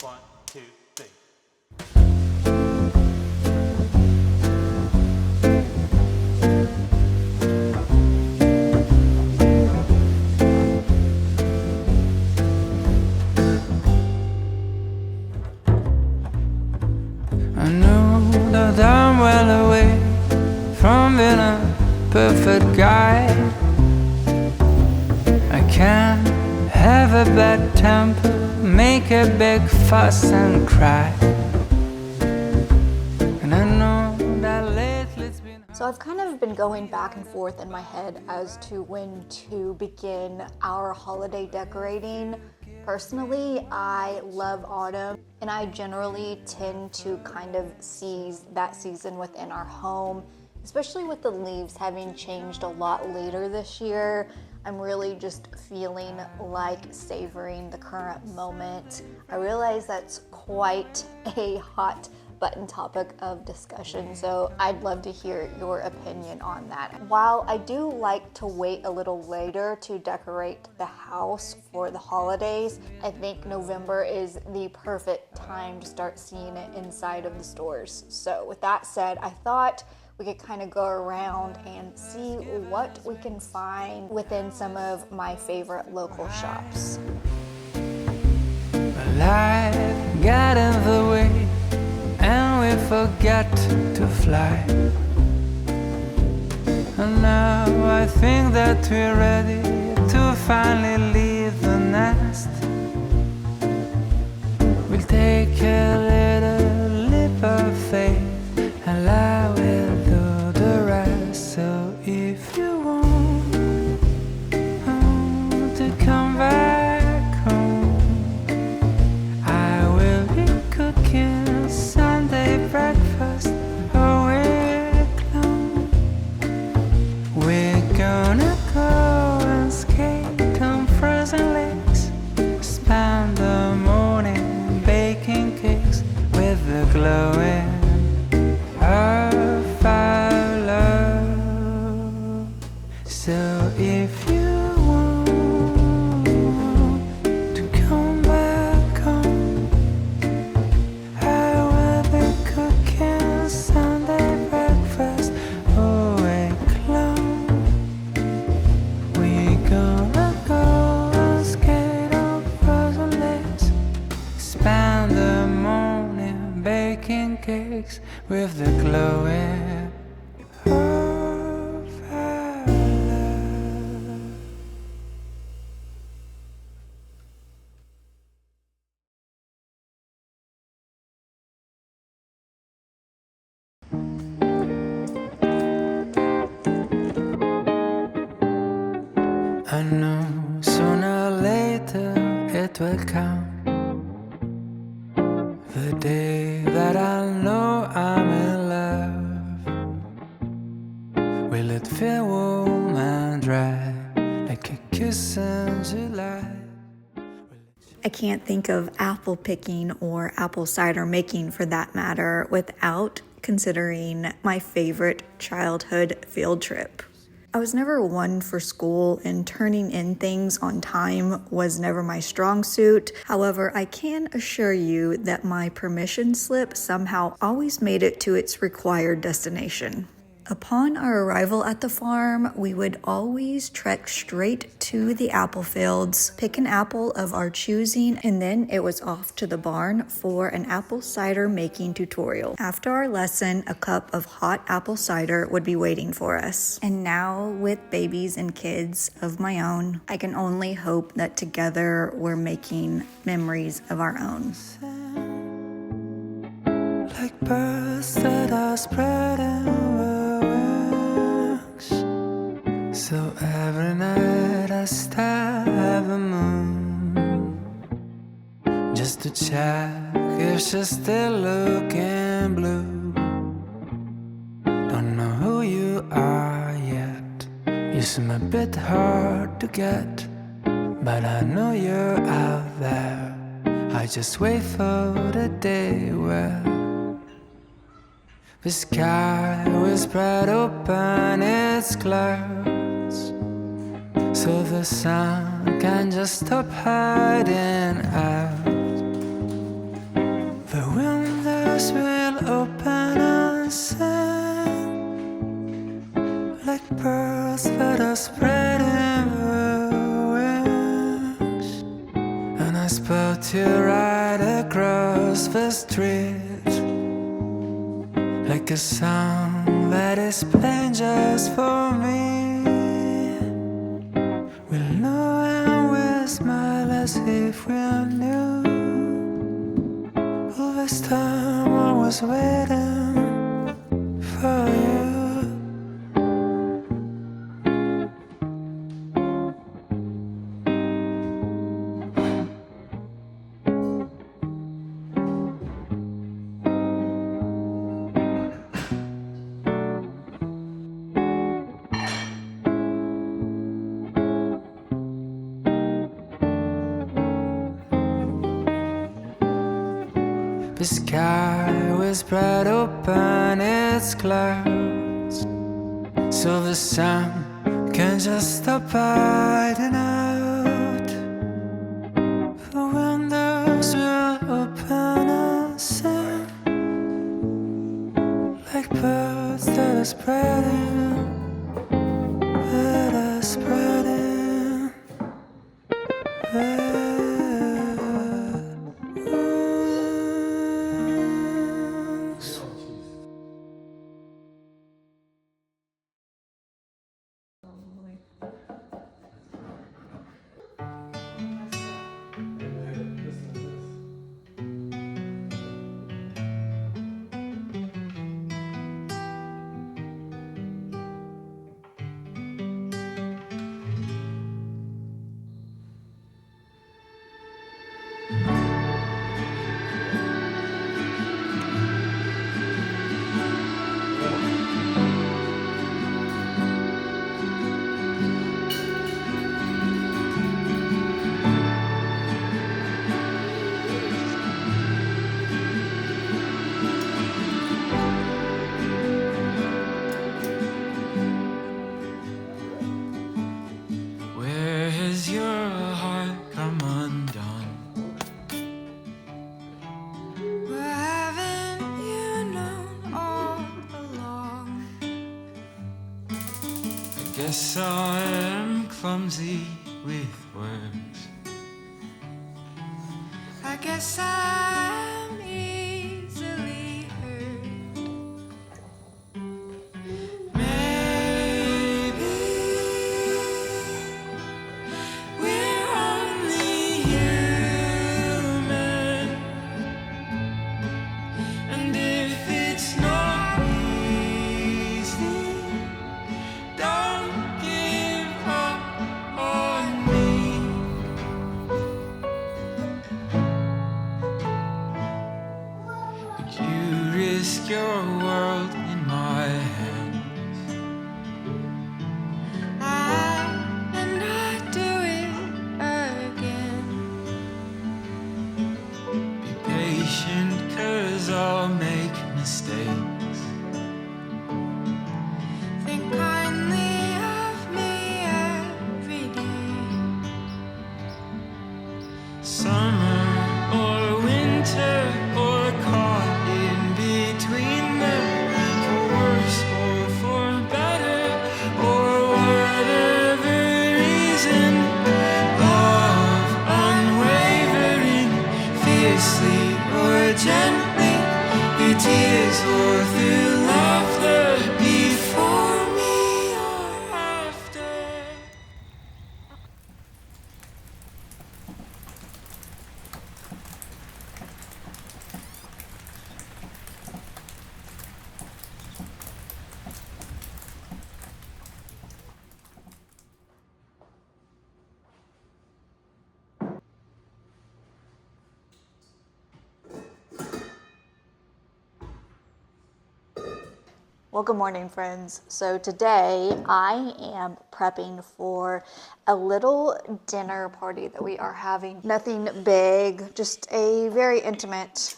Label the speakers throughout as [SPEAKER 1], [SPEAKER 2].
[SPEAKER 1] 1, 2, 3.
[SPEAKER 2] I know that I'm well away from being a perfect guy. I can't have a bad temper, make a big fuss and cry. And I know that lately it's been...
[SPEAKER 3] So I've kind of been going back and forth in my head as to when to begin our holiday decorating. Personally, I love autumn, and I generally tend to kind of seize that season within our home, especially with the leaves having changed a lot later this year. I'm really just feeling like savoring the current moment. I realize that's quite a hot button topic of discussion, so I'd love to hear your opinion on that. While I do like to wait a little later to decorate the house for the holidays, I think November is the perfect time to start seeing it inside of the stores. So with that said, I thought we could kind of go around and see what we can find within some of my favorite local shops.
[SPEAKER 2] Life got in the way and we forgot to fly. And now I think that we're ready to finally leave the nest. We'll take a little leap of faith and I will do the rest. So if you want to come back home, I will be cooking Sunday breakfast a week long. We're gonna go and skate on frozen lakes, spend the morning baking cakes with the glowing of our love. So if you want to come back home, I will be cooking Sunday breakfast a week long. We're gonna go and skate on frozen lakes, spend the morning baking cakes with the glowing of our love. I know sooner or later it will come, the day that I know I'm in love. Will it feel warm and dry like a kiss in July?
[SPEAKER 3] I can't think of apple picking or apple cider making for that matter without considering my favorite childhood field trip. I was never one for school, and turning in things on time was never my strong suit. However, I can assure you that my permission slip somehow always made it to its required destination. Upon our arrival at the farm, we would always trek straight to the apple fields, pick an apple of our choosing, and then it was off to the barn for an apple cider making tutorial. After our lesson, a cup of hot apple cider would be waiting for us. And now, with babies and kids of my own, I can only hope that together we're making memories of our own.
[SPEAKER 2] Like birds that are spreading wings, so every night I stare at the moon, just to check if she's still looking blue. Don't know who you are yet, you seem a bit hard to get, but I know you're out there. I just wait for the day where the sky will spread open its clouds, so the sun can just stop hiding out. spreading wings, and I spelled you right across the street, like a song that is playing just for me. We'll know and we'll smile as if we are new. All this time I was waiting for you. The sky was spread open its clouds, so the sun can just stop hiding out. The windows will open and sing, like birds that are spreading, that are spreading. Where has your heart come undone? Where haven't you known all along? I guess I am clumsy with words. I guess I'm easily hurt. Maybe we're only human, and if it's not easy, don't give up on me. Would you risk your world in my hands? And I'd do it again. Be patient, 'cause I'll make mistakes. Think kindly of me every day. Summer or winter or caught in between them, for worse or for better, or whatever reason, love unwavering, fiercely or gently, through tears or through laughter, before me or after.
[SPEAKER 3] Well, good morning, friends. So today I am prepping for a little dinner party that we are having. Nothing big, just a very intimate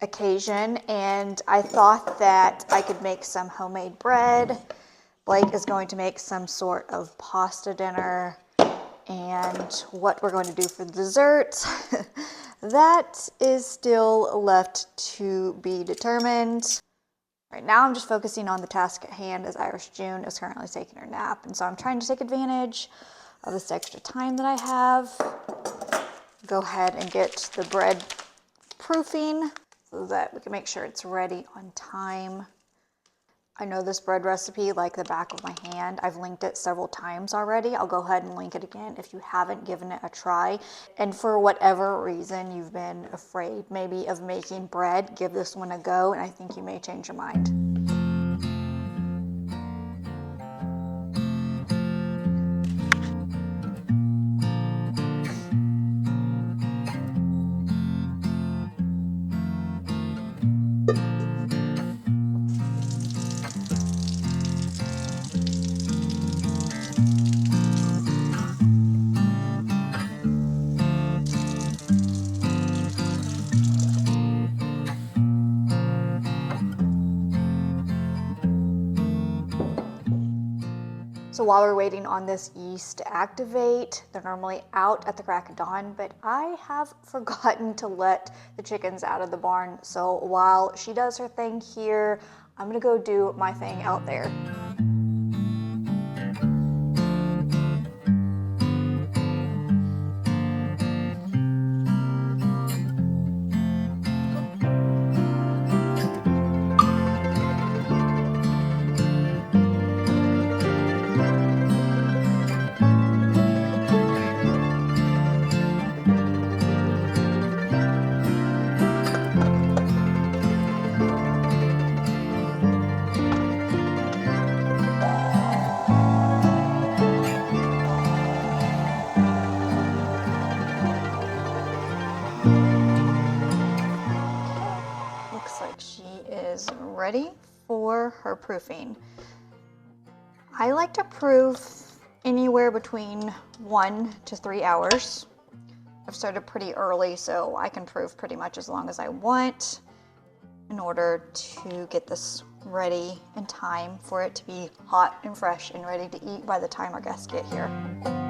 [SPEAKER 3] occasion, and I thought that I could make some homemade bread. Blake is going to make some sort of pasta dinner, and what we're going to do for dessert, that is still left to be determined. Right now I'm just focusing on the task at hand as Irish June is currently taking her nap. And so I'm trying to take advantage of this extra time that I have. Go ahead and get the bread proofing so that we can make sure it's ready on time. I know this bread recipe like the back of my hand. I've linked it several times already. I'll go ahead and link it again if you haven't given it a try. And for whatever reason you've been afraid maybe of making bread, give this one a go and I think you may change your mind. So while we're waiting on this yeast to activate, they're normally out at the crack of dawn, but I have forgotten to let the chickens out of the barn. So while she does her thing here, I'm gonna go do my thing out there. Looks like she is ready for her proofing. I like to proof anywhere between 1 to 3 hours. I've started pretty early, so I can proof pretty much as long as I want in order to get this ready in time for it to be hot and fresh and ready to eat by the time our guests get here.